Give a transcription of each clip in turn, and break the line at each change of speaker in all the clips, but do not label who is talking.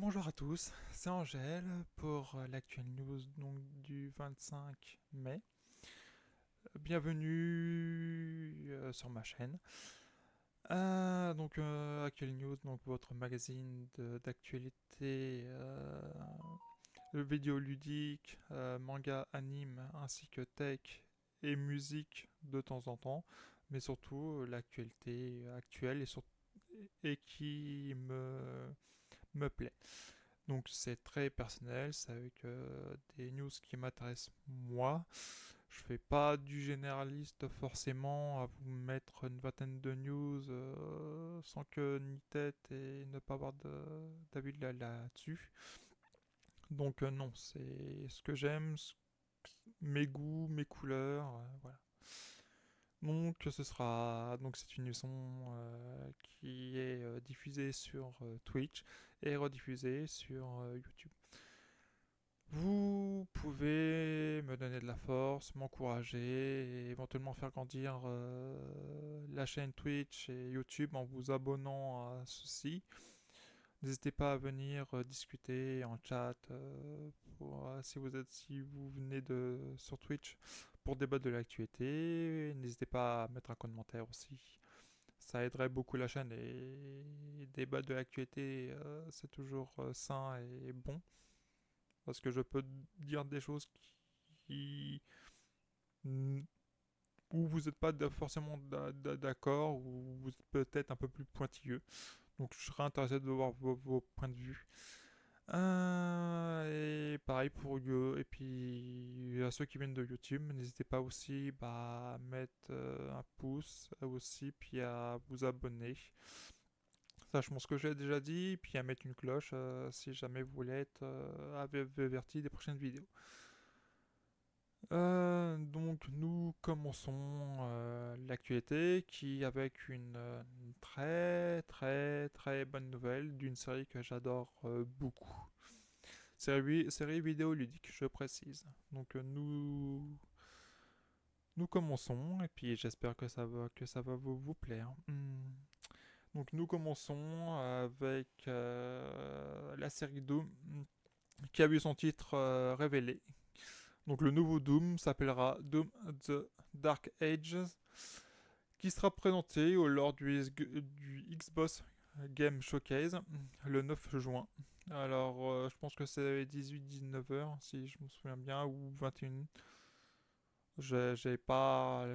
Bonjour à tous, c'est Angèle pour l'actuelle news donc, du 25 mai. Bienvenue sur ma chaîne. Actuelle news, donc votre magazine d'actualité, vidéo ludique, manga, anime, ainsi que tech et musique de temps en temps, mais surtout l'actualité actuelle et qui me plaît. Donc c'est très personnel, c'est avec des news qui m'intéressent moi. Je fais pas du généraliste forcément à vous mettre une vingtaine de news sans queue ni tête et ne pas avoir d'avis là-dessus. Donc non, c'est ce que j'aime, mes goûts, mes couleurs, voilà. Donc c'est une leçon qui est diffusée sur Twitch et rediffusée sur YouTube. Vous pouvez me donner de la force, m'encourager et éventuellement faire grandir la chaîne Twitch et YouTube en vous abonnant à ceci. N'hésitez pas à venir discuter en chat si vous venez sur Twitch pour débattre de l'actualité. N'hésitez pas à mettre un commentaire aussi. Ça aiderait beaucoup la chaîne et débattre de l'actualité, c'est toujours sain et bon. Parce que je peux dire des choses qui où vous n'êtes pas forcément d'accord, ou vous êtes peut-être un peu plus pointilleux. Donc je serais intéressé de voir vos points de vue. Et pareil pour et puis à ceux qui viennent de YouTube, n'hésitez pas aussi à mettre un pouce aussi, puis à vous abonner. Ça, je pense que j'ai déjà dit, puis à mettre une cloche si jamais vous voulez être averti des prochaines vidéos. Donc nous commençons l'actualité qui avec une très très très bonne nouvelle d'une série que j'adore beaucoup. Série vidéoludique, je précise. Donc nous commençons et puis j'espère que ça va vous plaire. Donc nous commençons avec la série Doom qui a vu son titre révélé. Donc le nouveau Doom s'appellera Doom The Dark Ages, qui sera présenté lors du Xbox Game Showcase le 9 juin. Alors je pense que c'est 18-19 heures si je me souviens bien, ou 21. J'ai pas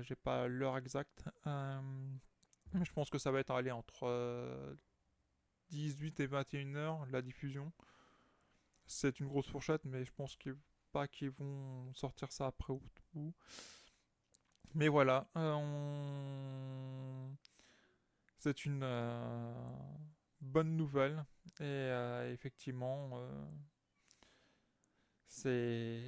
l'heure exacte. Mais je pense que ça va être allé entre 18 et 21 heures la diffusion. C'est une grosse fourchette, mais je pense pas qu'ils vont sortir ça après ou. Mais voilà, c'est une bonne nouvelle. Et effectivement, c'est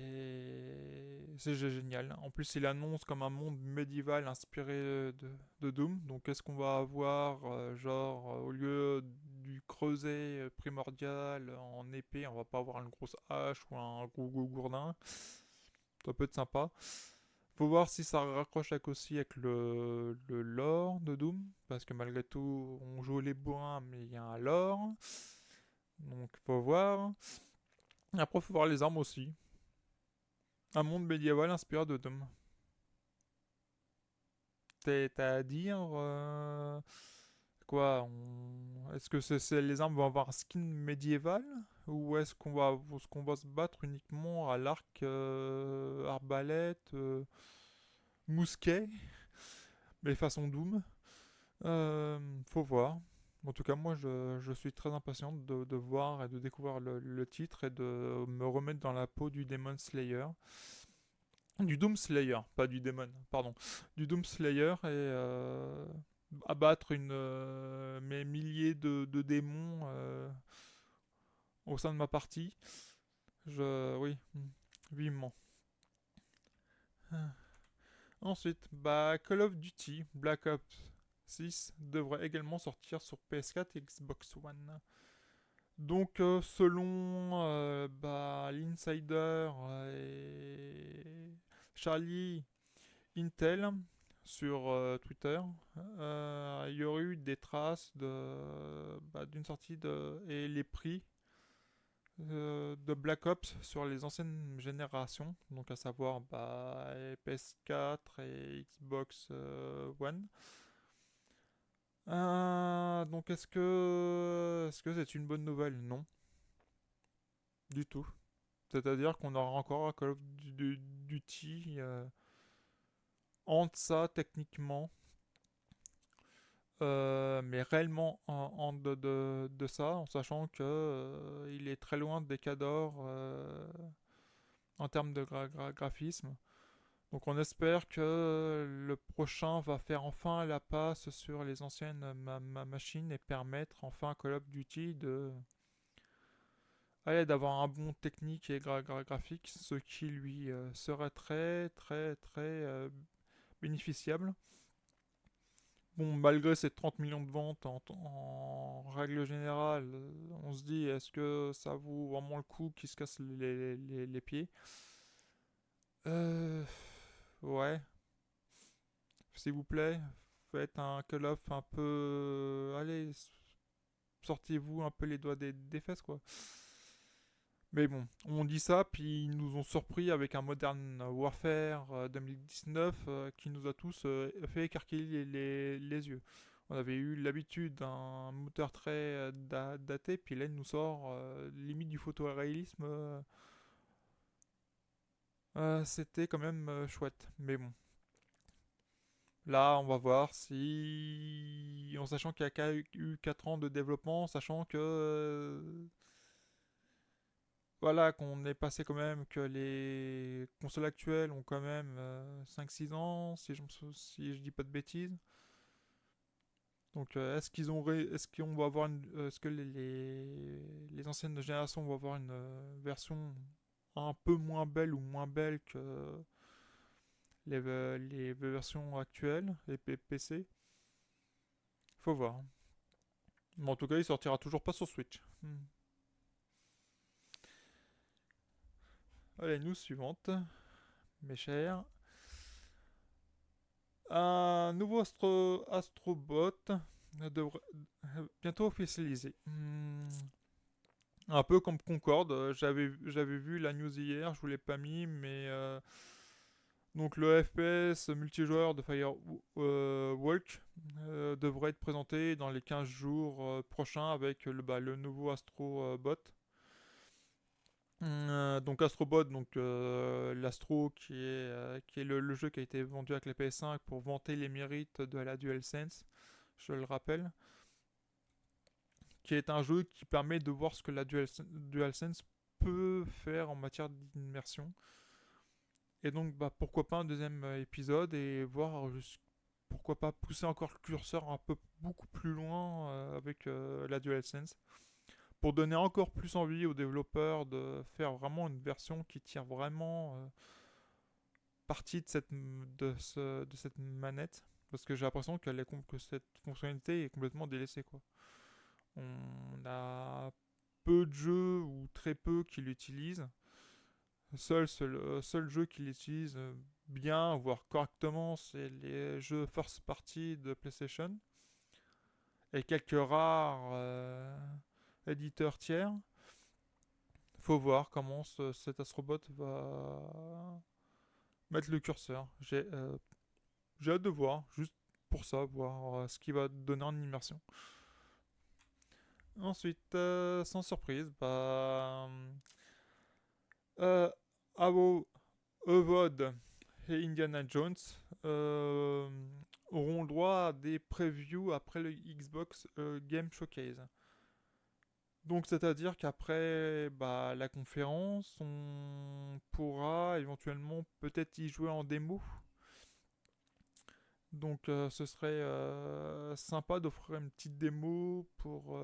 génial. En plus, il annonce comme un monde médiéval inspiré de Doom. Donc, qu'est-ce qu'on va avoir genre, au lieu du creuset primordial en épée, on va pas avoir une grosse hache ou un gros gourdin. Ça peut être sympa. Faut voir si ça raccroche aussi avec le lore de Doom. Parce que malgré tout, on joue les bourrins, mais il y a un lore. Donc, faut voir. Après, faut voir les armes aussi. Un monde médiéval inspiré de Doom. T'as à dire quoi Est-ce que les armes vont avoir un skin médiéval, ou est-ce qu'on va se battre uniquement à l'arc, arbalète, mousquet, mais façon Doom. Faut voir. En tout cas, moi, je suis très impatient de voir et de découvrir le titre et de me remettre dans la peau du Demon Slayer. Du Doom Slayer, pas du Demon, pardon. Du Doom Slayer et abattre mes milliers de démons au sein de ma partie. Oui, vivement. Ensuite, Call of Duty Black Ops 6 devrait également sortir sur PS4 et Xbox One. Donc, selon l'Insider et Charlie Intel sur Twitter, il y aurait eu des traces d'une sortie et les prix de Black Ops sur les anciennes générations, donc à savoir PS4 et Xbox One. Donc est-ce que c'est une bonne nouvelle? Non, du tout. C'est-à-dire qu'on aura encore un Call of Duty en deçà techniquement, mais réellement en de ça, en sachant que il est très loin des cadors en termes de graphisme. Donc on espère que le prochain va faire enfin la passe sur les anciennes machines et permettre enfin à Call of Duty d'avoir un bon technique et graphique, ce qui lui serait très très très bénéficiable. Bon, malgré ces 30 millions de ventes en règle générale, on se dit est-ce que ça vaut vraiment le coup qu'il se casse les pieds? Euh, ouais, s'il vous plaît, faites un Call of un peu. Allez, sortez-vous un peu les doigts des fesses, quoi. Mais bon, on dit ça, puis ils nous ont surpris avec un Modern Warfare 2019 qui nous a tous fait écarquiller les yeux. On avait eu l'habitude d'un moteur très daté, puis là il nous sort limite du photoréalisme. C'était quand même chouette. Mais bon, là on va voir si. En sachant qu'il y a eu 4 ans de développement, en sachant que voilà, qu'on est passé quand même, que les consoles actuelles ont quand même 5-6 ans, si je dis pas de bêtises. Donc est-ce qu'on va avoir est-ce que les anciennes générations vont avoir une version un peu moins belle ou moins belle que les versions actuelles, les PC? Faut voir. Mais en tout cas, il sortira toujours pas sur Switch. Allez, news suivante, mes chers. Un nouveau Astrobot devrait bientôt officialisé. Un peu comme Concorde, j'avais vu la news hier, je vous l'ai pas mis, mais donc le FPS multijoueur de Firewalk devrait être présenté dans les 15 jours prochains avec le nouveau Astrobot. Donc Astrobot, donc l'Astro qui est le jeu qui a été vendu avec la PS5 pour vanter les mérites de la DualSense, je le rappelle, qui est un jeu qui permet de voir ce que la DualSense peut faire en matière d'immersion. Et donc pourquoi pas un deuxième épisode et voir pourquoi pas pousser encore le curseur un peu beaucoup plus loin avec la DualSense pour donner encore plus envie aux développeurs de faire vraiment une version qui tire vraiment parti de cette manette. Parce que j'ai l'impression que cette fonctionnalité est complètement délaissée, quoi. On a peu de jeux ou très peu qui l'utilisent. Seul jeu qui l'utilise bien, voire correctement, c'est les jeux first party de PlayStation. Et quelques rares éditeurs tiers. Faut voir comment cet Astrobot va mettre le curseur. J'ai hâte de voir, juste pour ça, voir ce qu'il va donner en immersion. Ensuite, sans surprise, euh, Avo, Evod et Indiana Jones euh, auront le droit à des previews après le Xbox Game Showcase. Donc, c'est-à-dire qu'après la conférence, on pourra éventuellement peut-être y jouer en démo. Donc ce serait sympa d'offrir une petite démo pour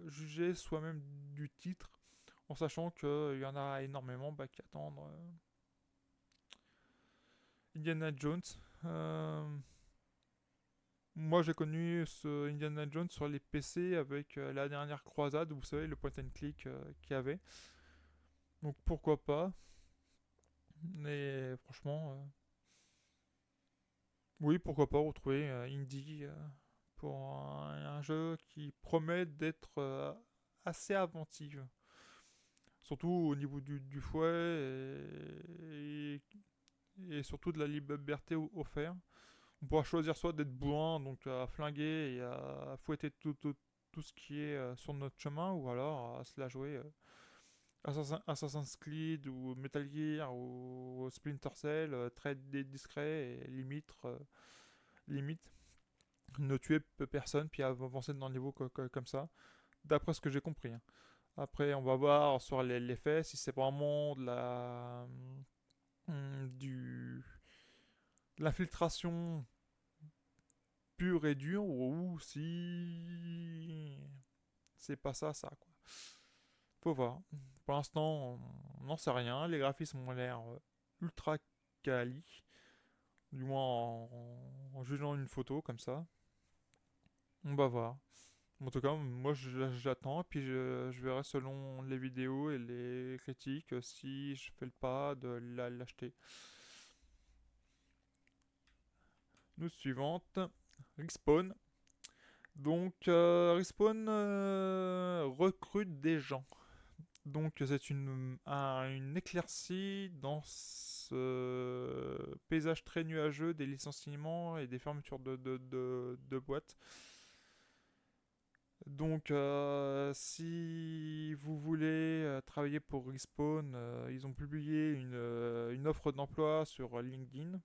juger soi-même du titre, en sachant qu'il y en a énormément qui attendent Indiana Jones. Euh, Moi j'ai connu ce Indiana Jones sur les PC avec la dernière croisade, vous savez, le point and click qu'il y avait. Donc pourquoi pas. Mais franchement, oui, pourquoi pas retrouver Indie pour un jeu qui promet d'être assez inventif. Surtout au niveau du fouet et surtout de la liberté offerte. On pourra choisir soit d'être bourrin, donc à flinguer et à fouetter tout ce qui est sur notre chemin, ou alors à se la jouer Assassin's Creed ou Metal Gear ou Splinter Cell, très discret et limite ne tuer personne puis avancer dans le niveau comme ça, d'après ce que j'ai compris, hein. Après, on va voir sur les faits si c'est vraiment du de l'infiltration pure et dure ou si c'est pas ça quoi. Faut voir. Pour l'instant, on n'en sait rien. Les graphismes ont l'air ultra quali, du moins en jugeant une photo comme ça. On va voir. En tout cas, moi j'attends, puis je verrai selon les vidéos et les critiques si je fais le pas de l'acheter. Nous suivante, Respawn. Donc Respawn recrute des gens. Donc c'est une éclaircie dans ce paysage très nuageux des licenciements et des fermetures de boîtes. Donc si vous voulez travailler pour Respawn, ils ont publié une offre d'emploi sur LinkedIn.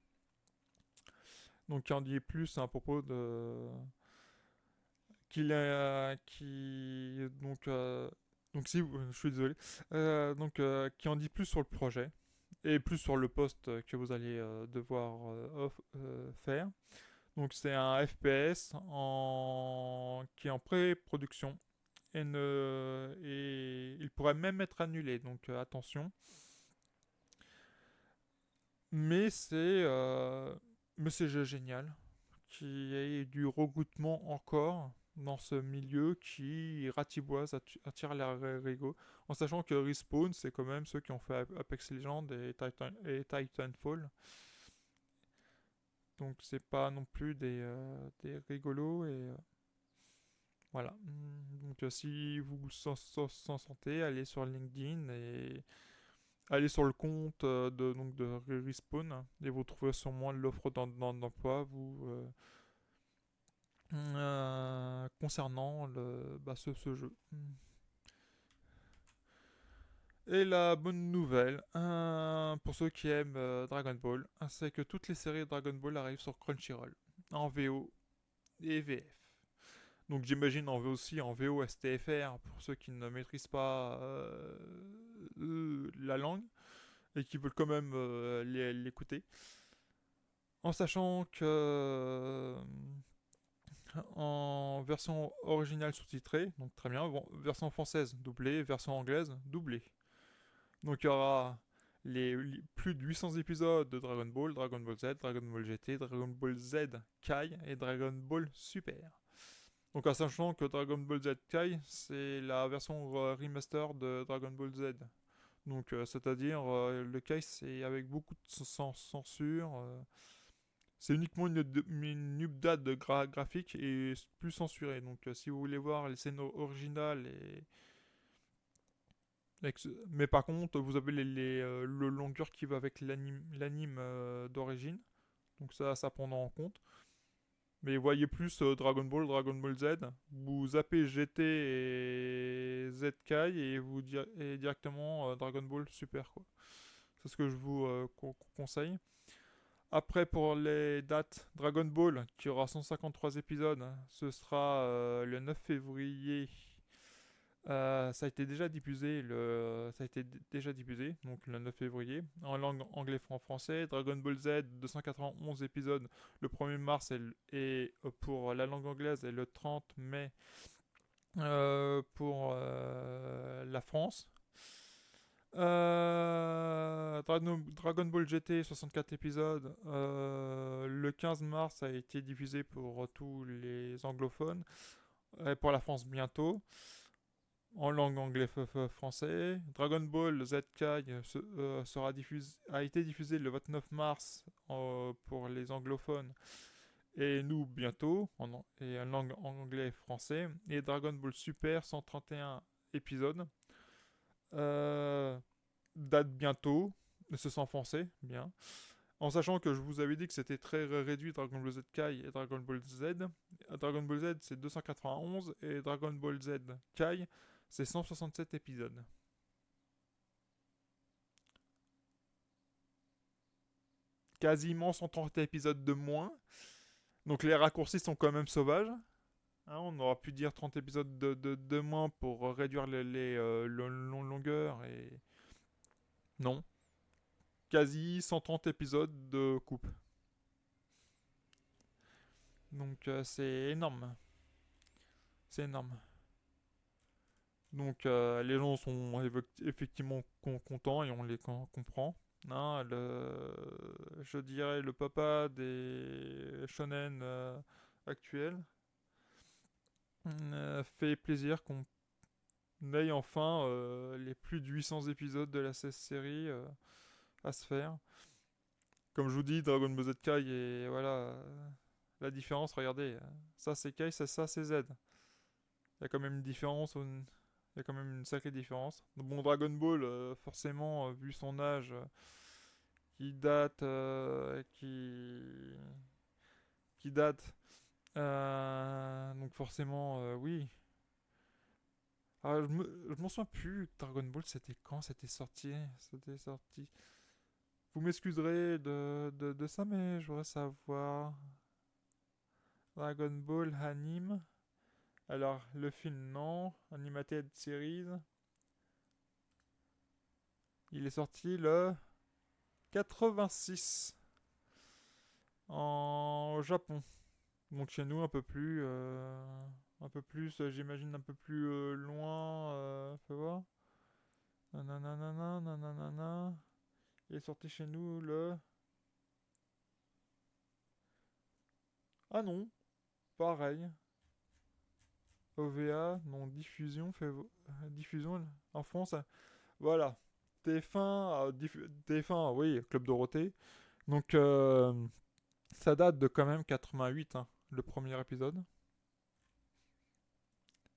Donc qui en dit plus à propos de donc si je suis désolé, qui en dit plus sur le projet et plus sur le poste que vous allez devoir faire. Donc c'est un FPS qui est en pré-production et il pourrait même être annulé. Donc attention. Mais c'est génial qu'il y ait du regroupement encore dans ce milieu qui ratiboise, attire la rigo, en sachant que Respawn, c'est quand même ceux qui ont fait Apex Legends et Titanfall. Donc c'est pas non plus des rigolos et voilà. Donc si vous s'en sentez, allez sur LinkedIn et allez sur le compte de Respawn et vous trouverez sûrement l'offre d'emploi concernant ce jeu. Et la bonne nouvelle, pour ceux qui aiment Dragon Ball, c'est que toutes les séries Dragon Ball arrivent sur Crunchyroll, en VO et VF. Donc j'imagine en VO aussi, en VO STFR, pour ceux qui ne maîtrisent pas la langue et qui veulent quand même l'écouter. En sachant que en version originale sous-titrée, donc très bien, version française doublée, version anglaise doublée. Donc il y aura plus de 800 épisodes de Dragon Ball, Dragon Ball Z, Dragon Ball GT, Dragon Ball Z Kai et Dragon Ball Super. Donc en sachant que Dragon Ball Z Kai, c'est la version remaster de Dragon Ball Z. Donc c'est-à-dire le Kai c'est avec beaucoup de censure. C'est uniquement une update graphique et plus censurée. Donc si vous voulez voir les scènes originales mais par contre, vous avez le longueur qui va avec l'anime d'origine. Donc ça prendra en compte. Mais voyez plus Dragon Ball, Dragon Ball Z. Vous zappez GT et ZK et et directement Dragon Ball Super quoi. C'est ce que je vous conseille. Après pour les dates, Dragon Ball qui aura 153 épisodes, ce sera le 9 février. Ça a été déjà diffusé donc le 9 février, en langue anglais-français. Dragon Ball Z, 291 épisodes, le 1er mars et pour la langue anglaise et le 30 mai pour la France. Dragon Ball GT, 64 épisodes, le 15 mars a été diffusé pour tous les anglophones, et pour la France bientôt en langue anglais-français. Dragon Ball Z Kai a été diffusé le 29 mars pour les anglophones et nous bientôt et en langue anglais-français. Et Dragon Ball Super, 131 épisodes Euh, Date bientôt, ce sera en français, bien. En sachant que je vous avais dit que c'était très réduit Dragon Ball Z Kai et Dragon Ball Z. Dragon Ball Z c'est 291 et Dragon Ball Z Kai c'est 167 épisodes. Quasiment 130 épisodes de moins. Donc les raccourcis sont quand même sauvages. Hein, on aurait pu dire 30 épisodes de moins pour réduire les longueurs et... Non. Quasi 130 épisodes de coupe. Donc c'est énorme. C'est énorme. Donc les gens sont effectivement contents et on les comprend. Hein, je dirais le papa des shonen actuels fait plaisir qu'on ait enfin les plus de 800 épisodes de la série à se faire. Comme je vous dis, Dragon Ball Z Kai et voilà la différence. Regardez, ça c'est Kai, ça c'est Z. Il y a quand même une différence. Il y a quand même une sacrée différence. Bon, Dragon Ball, forcément, vu son âge, qui date, qui date, donc forcément, oui. Ah, je m'en souviens plus. Dragon Ball, c'était quand? C'était sorti. C'était sorti. Vous m'excuserez de ça, mais je voudrais savoir. Dragon Ball anime. Alors, le film, non. Animated Series. Il est sorti le 86 en Japon. Donc chez nous, un peu plus, j'imagine un peu plus loin. Fais voir. Nananana, nananana. Il est sorti chez nous le. Ah non, pareil. OVA, non, diffusion, diffusion en France. Voilà. TF1, TF1, oui, Club Dorothée. Donc ça date de quand même 88, hein, le premier épisode.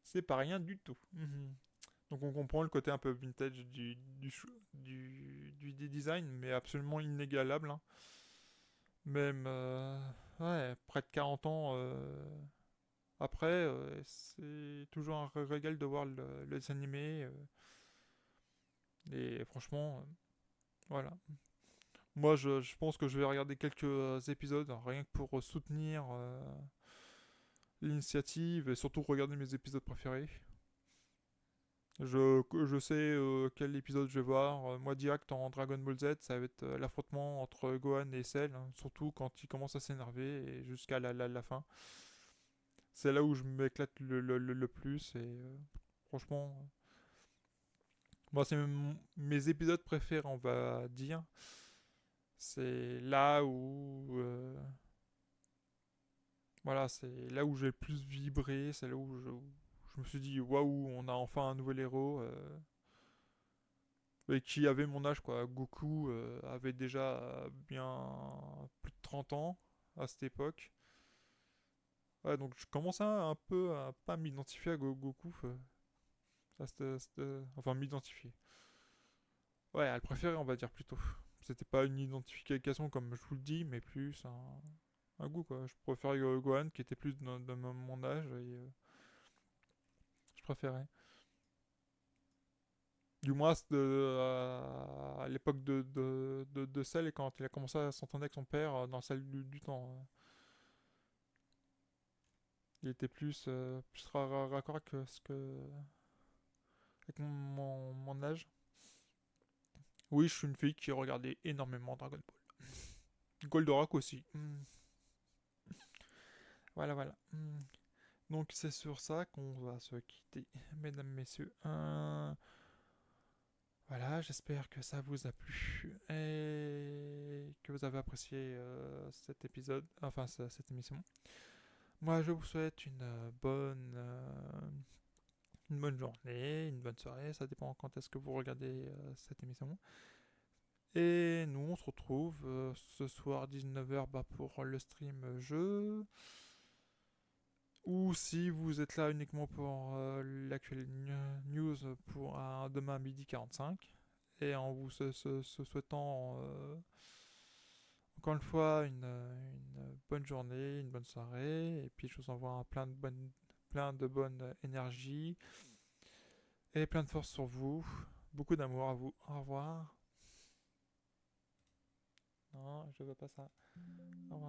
C'est pas rien du tout. Mhm. Donc on comprend le côté un peu vintage du design, mais absolument inégalable. Hein. Même ouais, près de 40 ans après, c'est toujours un régal de voir les animés. Et franchement, voilà. Moi, je pense que je vais regarder quelques épisodes, rien que pour soutenir l'initiative et surtout regarder mes épisodes préférés. Je sais quel épisode je vais voir. Moi, direct en Dragon Ball Z, ça va être l'affrontement entre Gohan et Cell, hein, surtout quand il commence à s'énerver et jusqu'à la fin. C'est là où je m'éclate le plus et franchement, moi, c'est mes épisodes préférés, on va dire. C'est là où. Voilà, c'est là où j'ai le plus vibré, c'est là où je me suis dit waouh, on a enfin un nouvel héros. Et qui avait mon âge quoi. Goku avait déjà bien plus de 30 ans à cette époque. Ouais, donc je commençais un peu à pas m'identifier à Goku. Enfin, m'identifier. Ouais, à le préférer, on va dire plutôt. C'était pas une identification comme je vous le dis, mais plus un goût quoi. Je préférais Gohan qui était plus de mon âge et je préférais. Du moins à l'époque de Cell et quand il a commencé à s'entendre avec son père dans la salle du temps. Il était plus raccord avec avec mon âge. Oui, je suis une fille qui regardait énormément Dragon Ball. Goldorak aussi. Voilà, voilà. Donc c'est sur ça qu'on va se quitter, mesdames, messieurs. Voilà, j'espère que ça vous a plu et que vous avez apprécié cet épisode, enfin cette émission. Moi, je vous souhaite une bonne journée, une bonne soirée, ça dépend quand est-ce que vous regardez cette émission. Et nous, on se retrouve ce soir 19h pour le stream jeu. ou si vous êtes là uniquement pour l'actuelle news pour un demain midi 45. Et en vous souhaitant encore une fois une bonne journée, une bonne soirée. Et puis je vous envoie plein de bonnes énergies et plein de force sur vous. Beaucoup d'amour à vous. Au revoir. Non, je veux pas ça. Au revoir.